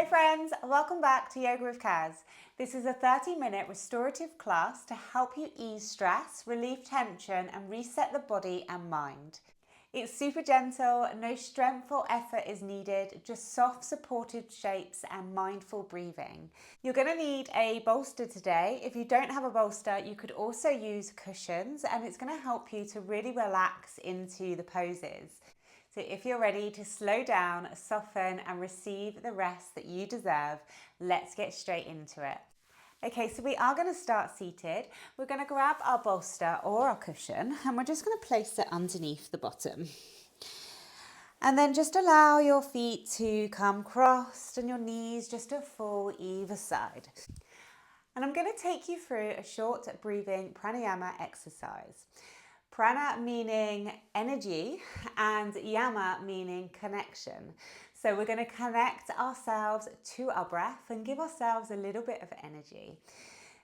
Hey friends, welcome back to Yoga with Kaz. This is a 30-minute restorative class to help you ease stress, relieve tension and reset the body and mind. It's super gentle, no strength or effort is needed, just soft supported shapes and mindful breathing. You're going to need a bolster today. If you don't have a bolster, you could also use cushions and it's going to help you to really relax into the poses. So if you're ready to slow down, soften and receive the rest that you deserve, let's get straight into it. Okay, so we are going to start seated. We're going to grab our bolster or our cushion and we're just going to place it underneath the bottom. And then just allow your feet to come crossed and your knees just to fall either side. And I'm going to take you through a short breathing pranayama exercise. Prana meaning energy and yama meaning connection. So we're going to connect ourselves to our breath and give ourselves a little bit of energy.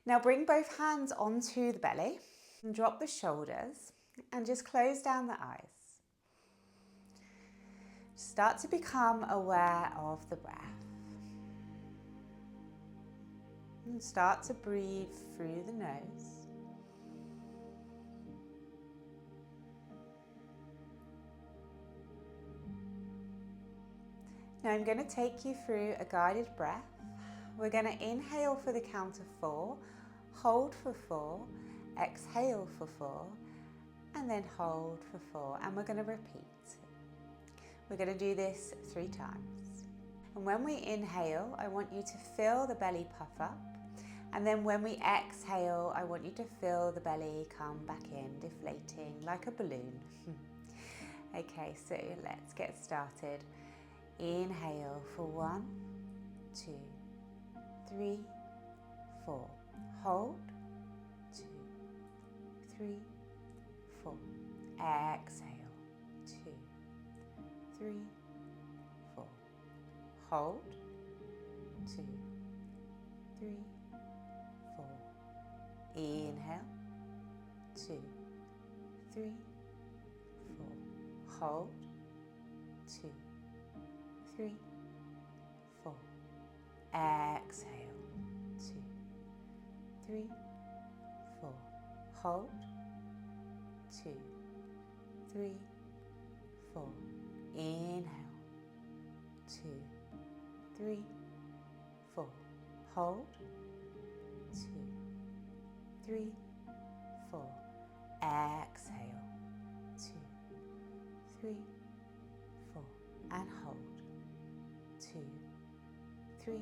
Now bring both hands onto the belly and drop the shoulders and just close down the eyes. Start to become aware of the breath. And start to breathe through the nose. Now I'm going to take you through a guided breath. We're going to inhale for the count of 4, hold for 4, exhale for 4, and then hold for 4. And we're going to repeat. We're going to do this 3 times. And when we inhale, I want you to feel the belly puff up. And then when we exhale, I want you to feel the belly come back in, deflating like a balloon. Okay, so let's get started. Inhale for 1, 2, 3, 4. Hold. 2, 3, 4. Exhale. 2, 3, 4. Hold. 2, 3, 4. Inhale. 2, 3, 4. Hold. 2, 3, 4. Exhale. 2, 3, 4. Hold. 2, 3, 4. Inhale. 2, 3, 4. Hold. 2, 3, 4. Exhale. 2, 3, 4. And hold. 2, 3,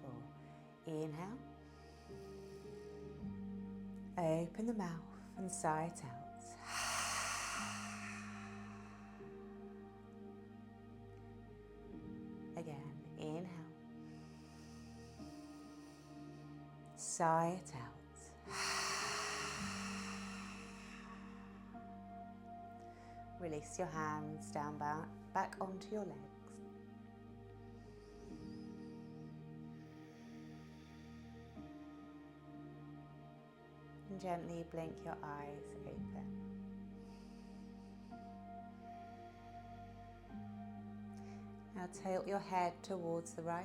4. Inhale. Open the mouth and sigh it out. Again, inhale. Sigh it out. Release your hands down back onto your legs. And gently blink your eyes open. Now tilt your head towards the right.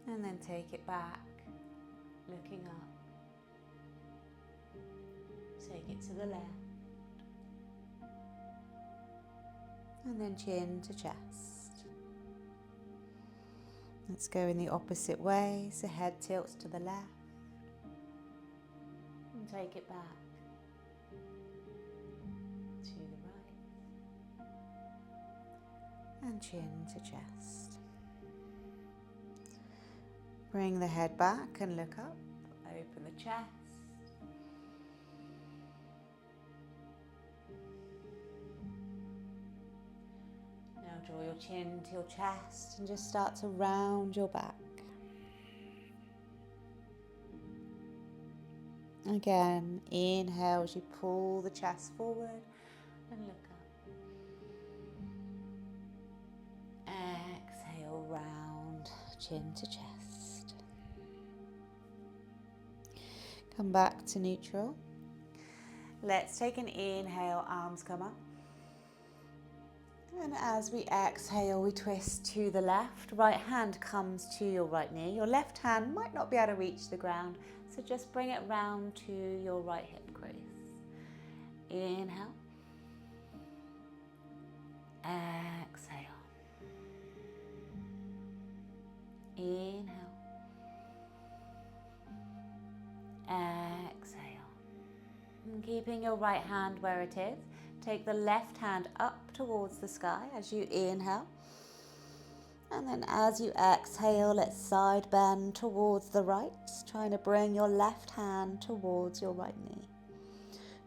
And then take it back, looking up. Take it to the left. And then chin to chest. Let's go in the opposite way, so head tilts to the left. And take it back to the right. And chin to chest. Bring the head back and look up. Open the chest. Now draw your chin to your chest and just start to round your back. Again, inhale as you pull the chest forward and look up. Exhale, round, chin to chest. Come back to neutral. Let's take an inhale, arms come up. And as we exhale, we twist to the left. Right hand comes to your right knee. Your left hand might not be able to reach the ground, so just bring it round to your right hip crease. Inhale. Exhale. Inhale. Exhale. And keeping your right hand where it is, take the left hand up towards the sky as you inhale. And then as you exhale, let's side bend towards the right, trying to bring your left hand towards your right knee.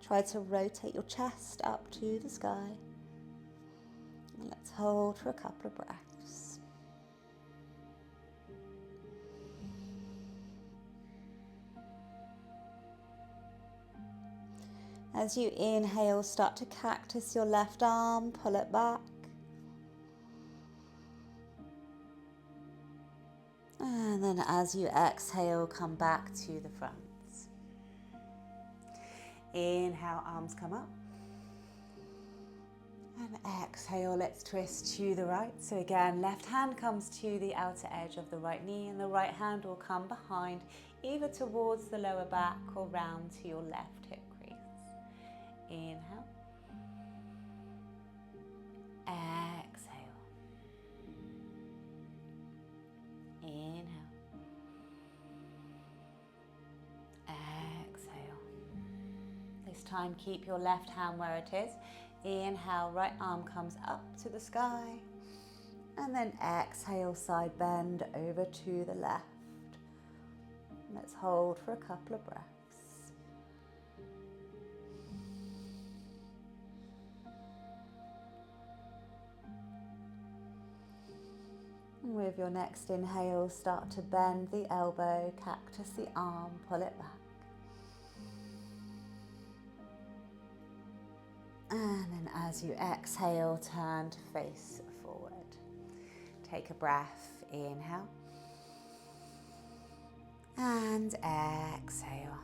Try to rotate your chest up to the sky. And let's hold for a couple of breaths. As you inhale, start to cactus your left arm, pull it back. And then as you exhale, come back to the front. Inhale, arms come up. And exhale, let's twist to the right. So again, left hand comes to the outer edge of the right knee and the right hand will come behind, either towards the lower back or round to your left hip crease. Inhale. Exhale. Inhale. Exhale. This time keep your left hand where it is. Inhale, right arm comes up to the sky. And then exhale, side bend over to the left. Let's hold for a couple of breaths. And with your next inhale, start to bend the elbow, cactus the arm, pull it back. And then as you exhale, turn to face forward. Take a breath, inhale. And exhale.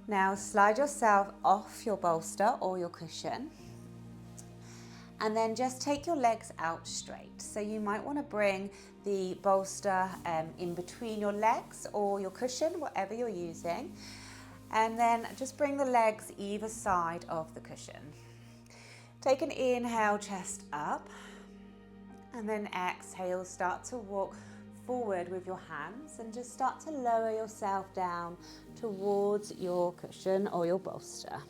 Now slide yourself off your bolster or your cushion. And then just take your legs out straight. So you might want to bring the bolster in between your legs or your cushion, whatever you're using. And then just bring the legs either side of the cushion. Take an inhale, chest up. And then exhale, start to walk forward with your hands and just start to lower yourself down towards your cushion or your bolster.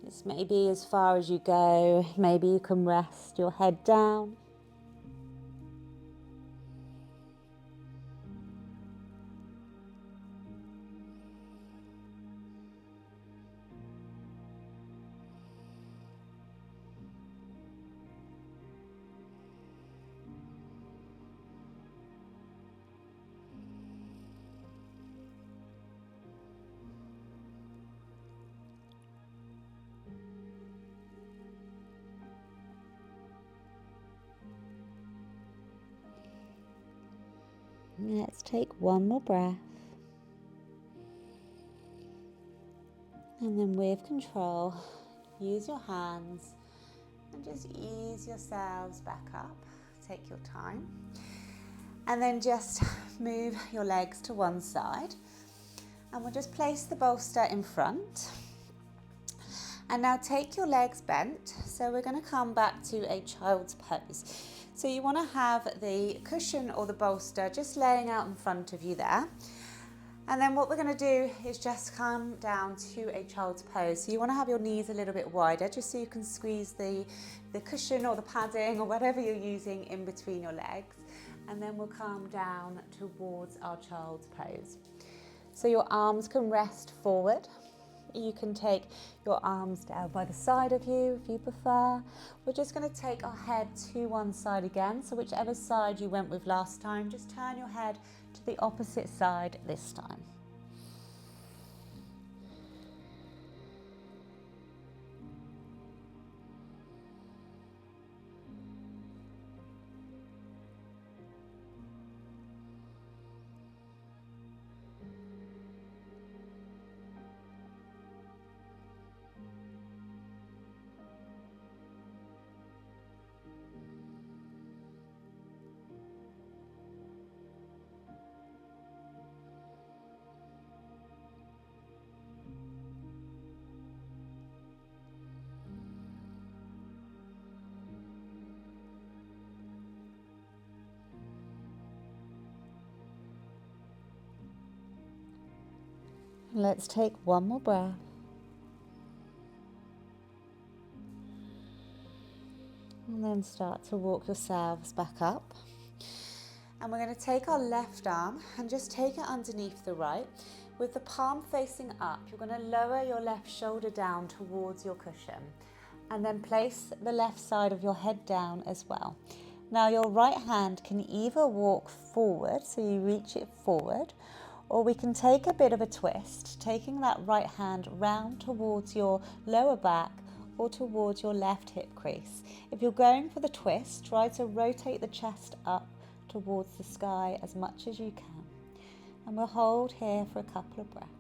This may be as far as you go. Maybe you can rest your head down. Let's take one more breath. And then with control, use your hands and just ease yourselves back up. Take your time. And then just move your legs to one side. And we'll just place the bolster in front. And now take your legs bent. So we're going to come back to a child's pose. So you want to have the cushion or the bolster just laying out in front of you there. And then what we're going to do is just come down to a child's pose. So you want to have your knees a little bit wider just so you can squeeze the cushion or the padding or whatever you're using in between your legs. And then we'll come down towards our child's pose. So your arms can rest forward. You can take your arms down by the side of you if you prefer. We're just going to take our head to one side again. So whichever side you went with last time, just turn your head to the opposite side this time. Let's take one more breath. And then start to walk yourselves back up. And we're going to take our left arm and just take it underneath the right. With the palm facing up, you're going to lower your left shoulder down towards your cushion. And then place the left side of your head down as well. Now your right hand can either walk forward, so you reach it forward, or we can take a bit of a twist, taking that right hand round towards your lower back or towards your left hip crease. If you're going for the twist, try to rotate the chest up towards the sky as much as you can. And we'll hold here for a couple of breaths.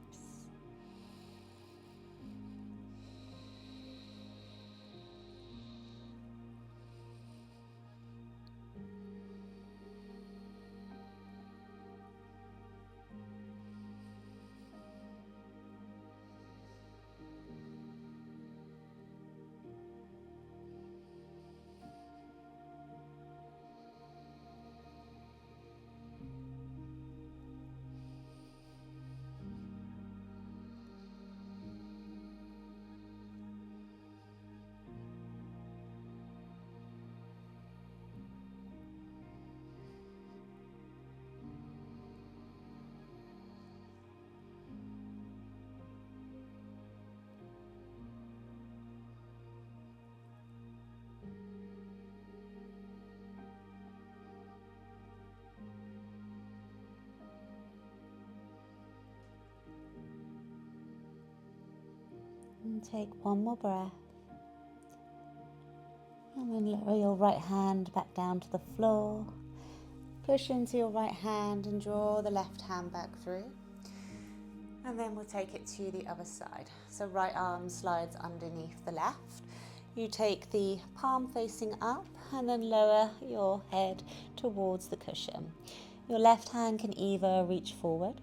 And take one more breath. And then lower your right hand back down to the floor. Push into your right hand and draw the left hand back through. And then we'll take it to the other side. So right arm slides underneath the left. You take the palm facing up and then lower your head towards the cushion. Your left hand can either reach forward,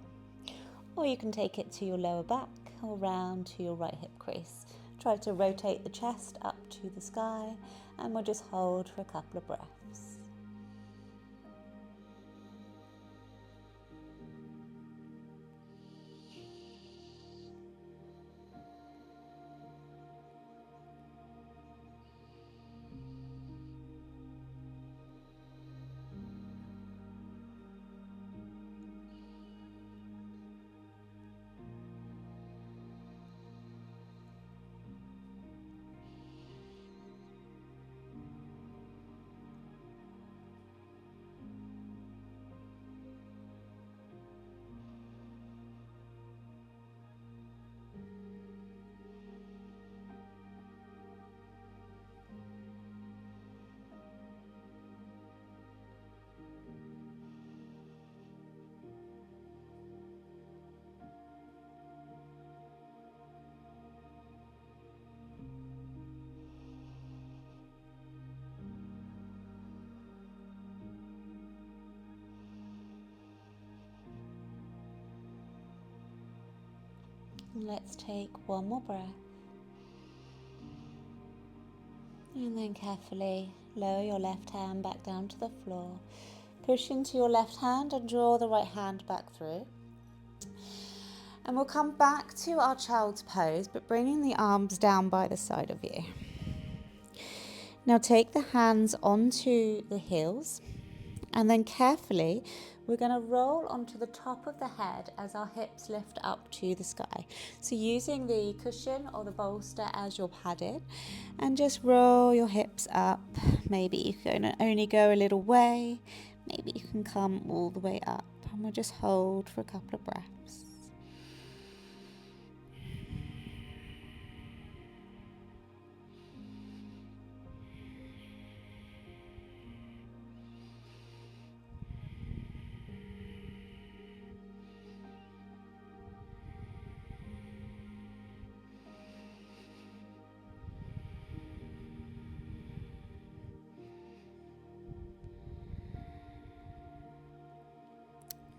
or you can take it to your lower back or round to your right hip crease. Try to rotate the chest up to the sky, and we'll just hold for a couple of breaths. Let's take one more breath. And then carefully lower your left hand back down to the floor. Push into your left hand and draw the right hand back through. And we'll come back to our child's pose, but bringing the arms down by the side of you. Now take the hands onto the heels, and then carefully we're going to roll onto the top of the head as our hips lift up to the sky. So using the cushion or the bolster as your padding, and just roll your hips up. Maybe you can only go a little way, maybe you can come all the way up, and we'll just hold for a couple of breaths.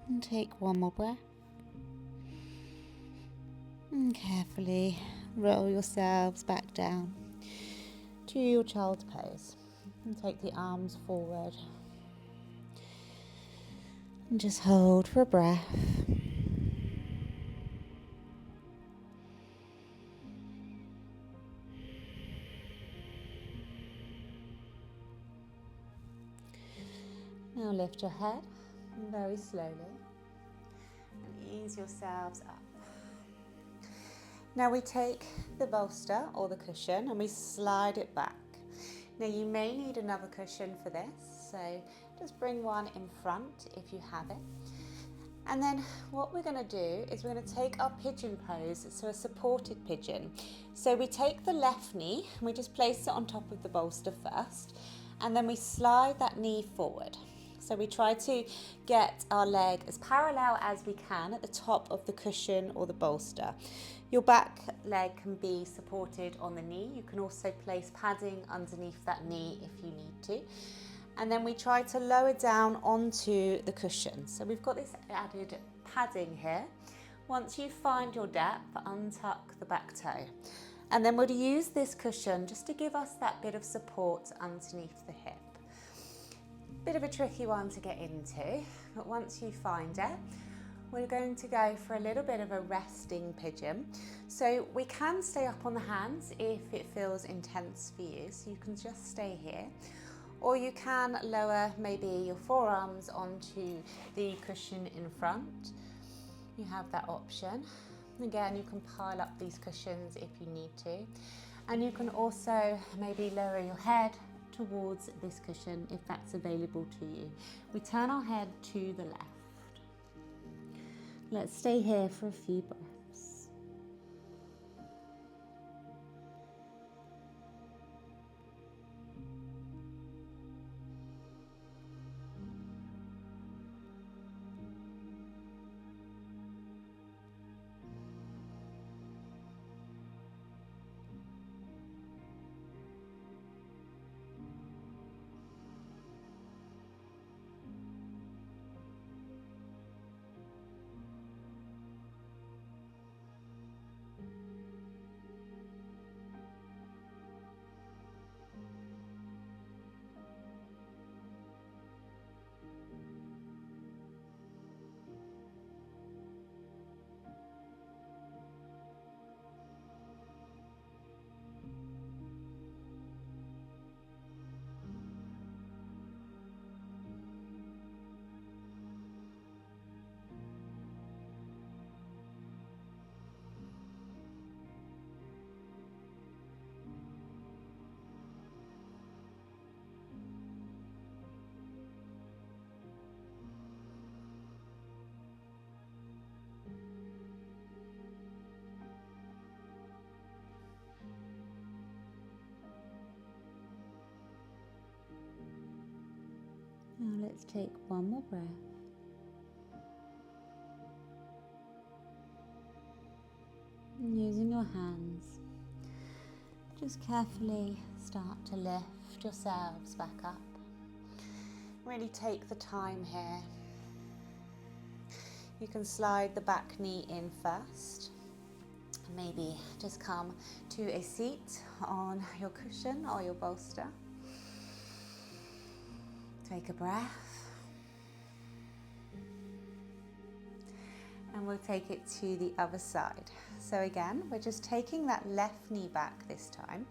And take one more breath. And carefully roll yourselves back down to your child's pose. And take the arms forward. And just hold for a breath. Now lift your head very slowly and ease yourselves up. Now we take the bolster or the cushion and we slide it back. Now you may need another cushion for this, so just bring one in front if you have it. And then what we're going to do is we're going to take our pigeon pose, so a supported pigeon. So we take the left knee and we just place it on top of the bolster first, and then we slide that knee forward. So we try to get our leg as parallel as we can at the top of the cushion or the bolster. Your back leg can be supported on the knee. You can also place padding underneath that knee if you need to. And then we try to lower down onto the cushion. So we've got this added padding here. Once you find your depth, untuck the back toe. And then we'll use this cushion just to give us that bit of support underneath the hip. Bit of a tricky one to get into, but once you find it, we're going to go for a little bit of a resting pigeon. So we can stay up on the hands if it feels intense for you, so you can just stay here. Or you can lower maybe your forearms onto the cushion in front. You have that option. Again, you can pile up these cushions if you need to. And you can also maybe lower your head towards this cushion if that's available to you. We turn our head to the left. Let's stay here for a few breaths. Now let's take one more breath. And using your hands, just carefully start to lift yourselves back up. Really take the time here. You can slide the back knee in first. Maybe just come to a seat on your cushion or your bolster. Take a breath. And we'll take it to the other side. So again, we're just taking that left knee back this time,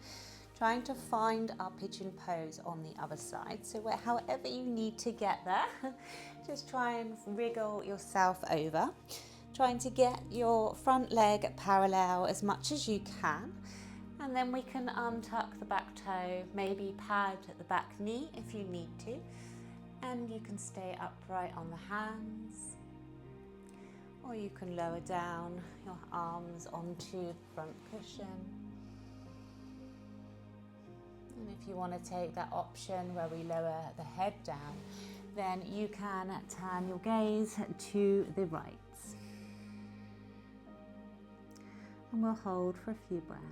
trying to find our pigeon pose on the other side. So however you need to get there, just try and wriggle yourself over, trying to get your front leg parallel as much as you can. And then we can untuck the back toe, maybe pad at the back knee if you need to. And you can stay upright on the hands. Or you can lower down your arms onto the front cushion. And if you want to take that option where we lower the head down, then you can turn your gaze to the right. And we'll hold for a few breaths.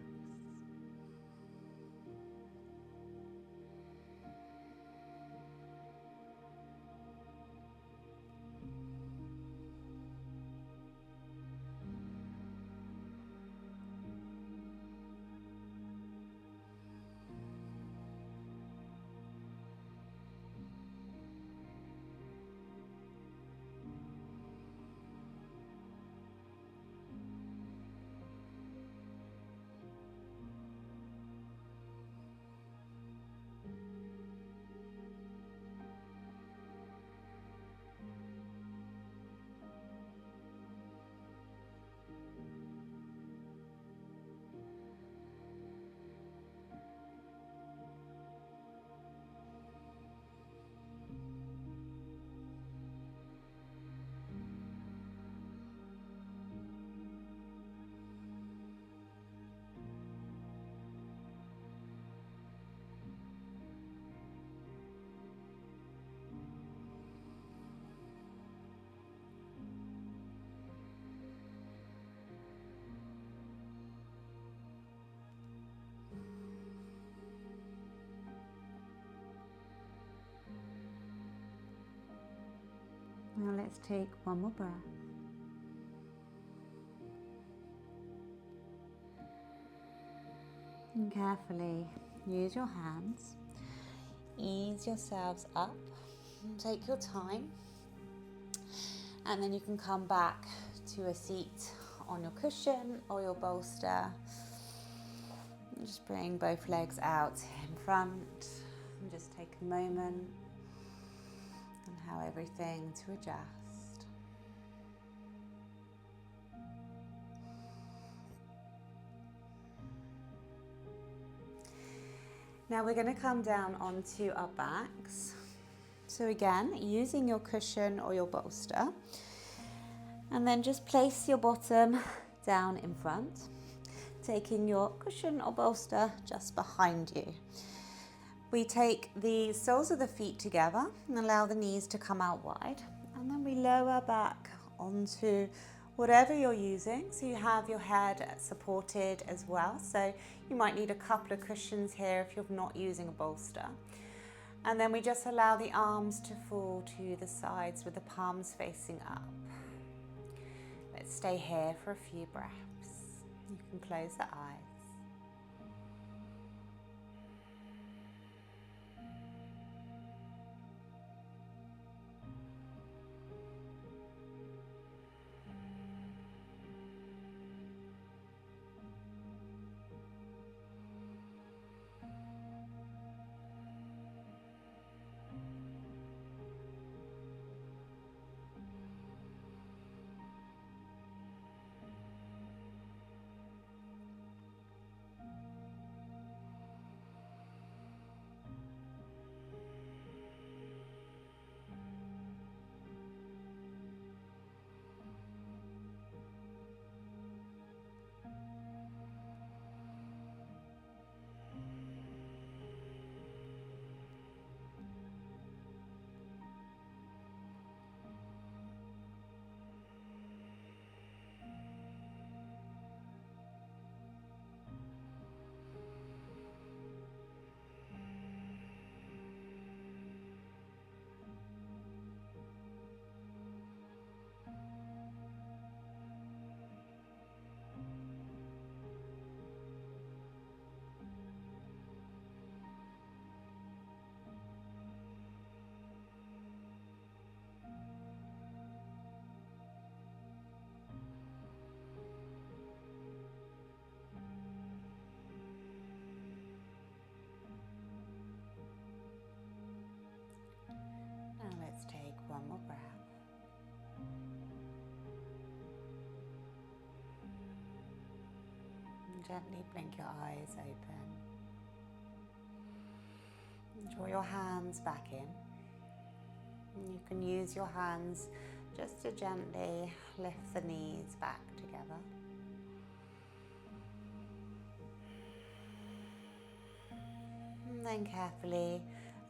Now let's take one more breath. And carefully use your hands. Ease yourselves up. Take your time. And then you can come back to a seat on your cushion or your bolster. Just bring both legs out in front and just take a moment and allow everything to adjust. Now we're going to come down onto our backs. So again, using your cushion or your bolster, and then just place your bottom down in front, taking your cushion or bolster just behind you. We take the soles of the feet together and allow the knees to come out wide, and then we lower back onto whatever you're using. So you have your head supported as well. So you might need a couple of cushions here if you're not using a bolster. And then we just allow the arms to fall to the sides with the palms facing up. Let's stay here for a few breaths. You can close the eyes. Let's take one more breath. And gently blink your eyes open. And draw your hands back in. And you can use your hands just to gently lift the knees back together. And then carefully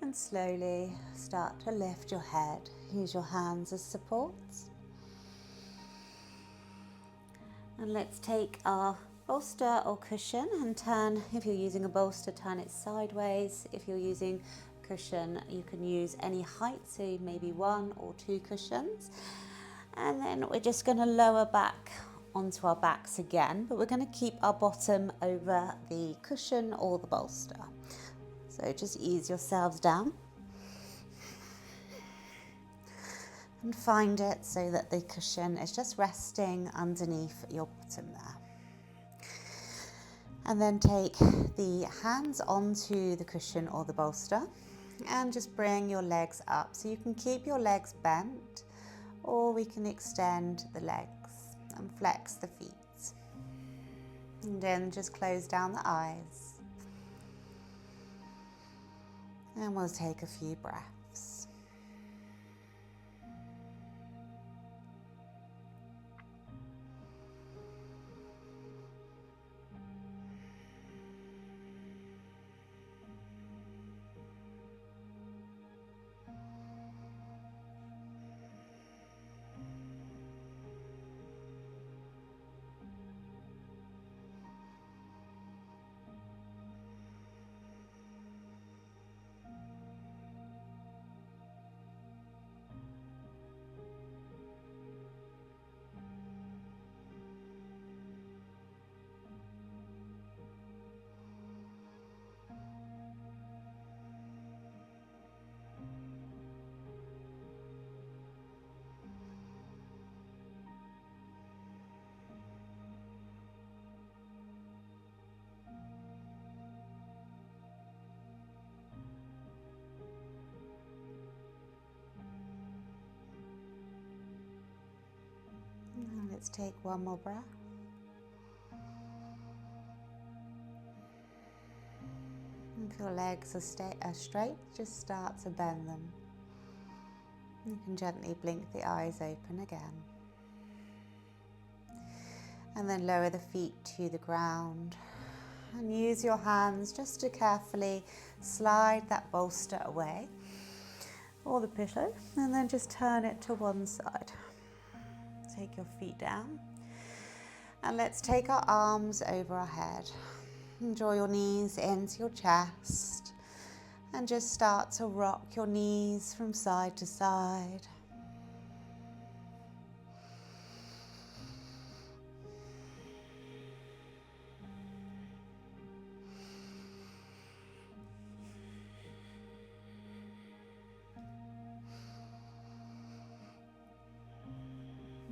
and slowly start to lift your head. Use your hands as supports. And let's take our bolster or cushion and turn, if you're using a bolster, turn it sideways. If you're using a cushion, you can use any height, so maybe 1 or 2 cushions. And then we're just going to lower back onto our backs again, but we're going to keep our bottom over the cushion or the bolster. So just ease yourselves down and find it so that the cushion is just resting underneath your bottom there. And then take the hands onto the cushion or the bolster and just bring your legs up. So you can keep your legs bent, or we can extend the legs and flex the feet. And then just close down the eyes. And we'll take a few breaths. Let's take one more breath. If your legs are straight, just start to bend them. You can gently blink the eyes open again. And then lower the feet to the ground. And use your hands just to carefully slide that bolster away, or the pillow, and then just turn it to one side. Take your feet down. And let's take our arms over our head. And draw your knees into your chest. And just start to rock your knees from side to side.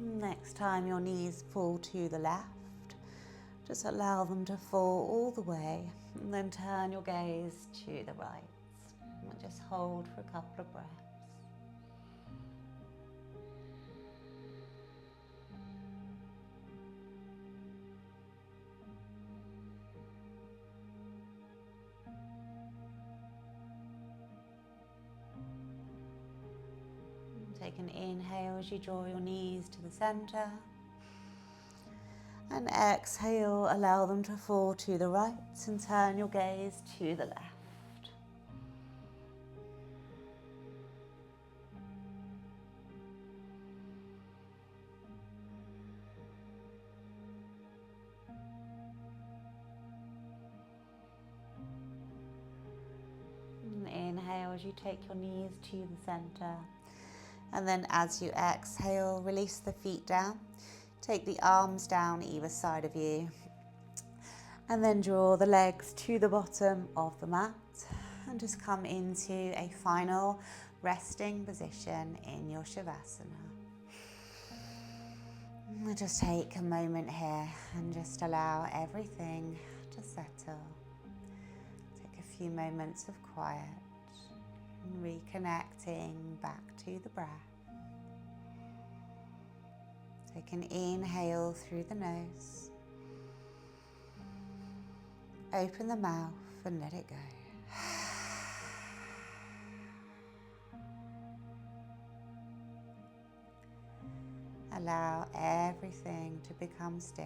Next time your knees fall to the left, just allow them to fall all the way, and then turn your gaze to the right. And just hold for a couple of breaths. Take an inhale as you draw your knees to the center. And exhale, allow them to fall to the right and turn your gaze to the left. And inhale as you take your knees to the center. And then as you exhale, release the feet down. Take the arms down either side of you. And then draw the legs to the bottom of the mat. And just come into a final resting position in your Shavasana. We'll just take a moment here and just allow everything to settle. Take a few moments of quiet. Reconnecting back to the breath. Take an inhale through the nose. Open the mouth and let it go. Allow everything to become still.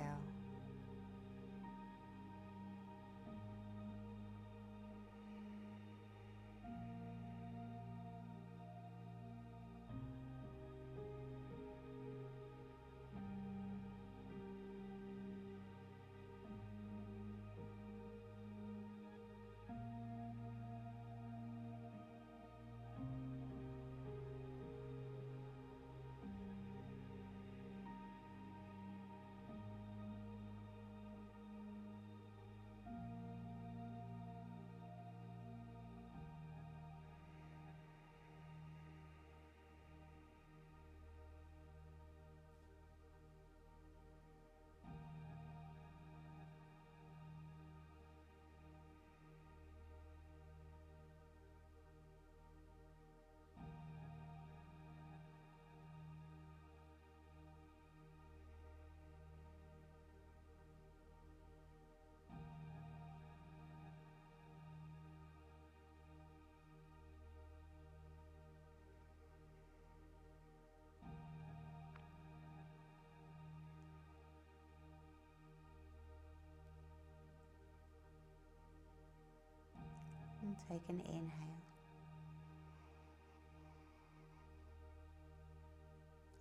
And take an inhale.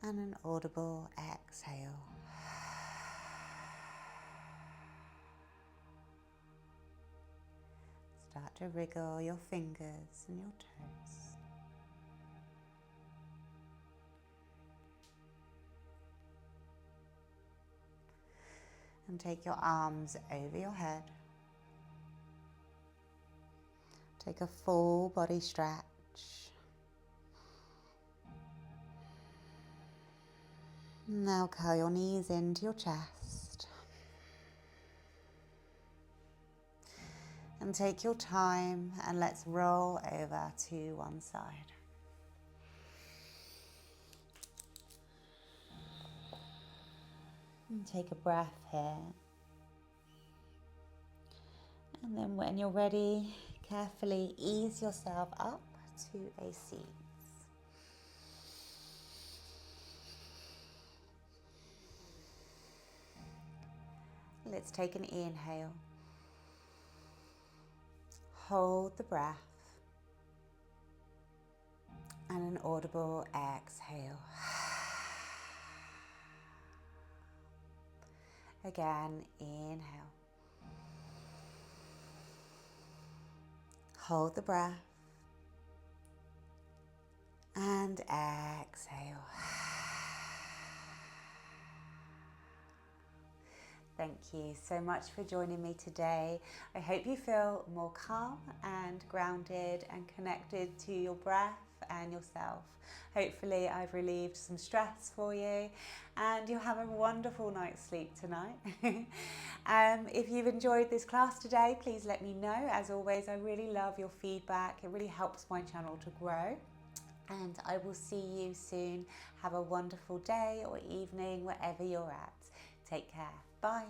And an audible exhale. Start to wriggle your fingers and your toes. And take your arms over your head. Take a full body stretch. Now curl your knees into your chest. And take your time and let's roll over to one side. And take a breath here. And then when you're ready, carefully ease yourself up to a seat. Let's take an inhale. Hold the breath. And an audible exhale. Again, inhale. Hold the breath. And exhale. Thank you so much for joining me today. I hope you feel more calm and grounded and connected to your breath and yourself. Hopefully I've relieved some stress for you and you'll have a wonderful night's sleep tonight. If you've enjoyed this class today, please let me know. As always, I really love your feedback. It really helps my channel to grow. And I will see you soon. Have a wonderful day or evening wherever you're at. Take care. Bye.